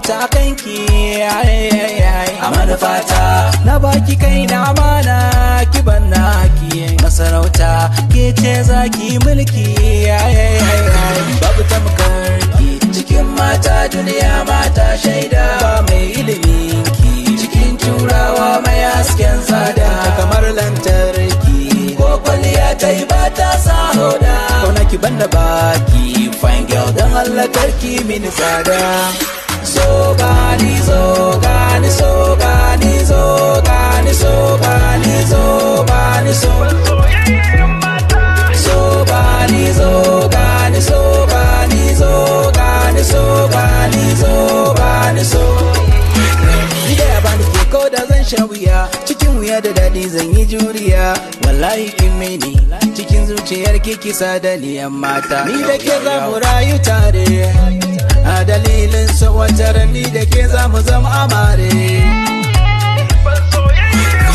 ta kanki a manufata na baki kai na mana ki banna ki masarauta ke ce zaki mulki babu tamkarki cikin mata duniya mata shaida ba mai ilimin ki cikin turawa mai hasken tsada kamar lantarki ko kwalliya ta yi ba ta sa hoda kauna ki banda baki fine girl don Allah karki mini tsada so gani so gani so gani so gani so gani so gani so so gani so gani so gani so gani so gani so gani so Ida bani ke ko da zan sha wuya cikin wuya da dadi zan yi juriya wallahi kin mini cikin zuciyar ki kisa da ni mata ni da ke za mu rayu tare a dalilin so wata ni da ke za mu zama amare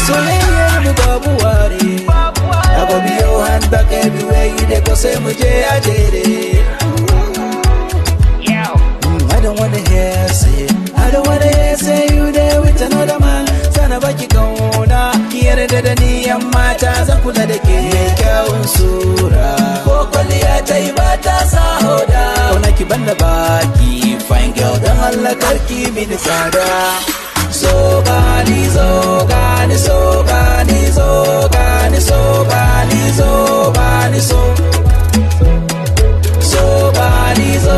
soyayyar mu babu ware I go be your hand back everywhere you dey go say mu je a jere I don't wanna hear say I don't wanna hear say you there with another man sana baki kauna ki yarda da ni mata zan kula da ke kyawun sura ko kwalliya ta yi ba ta sa hoda kauna ki banda baki fine girl don Allah karki mini tsada so gani so gani so gani so gani so gani so gani so so gani so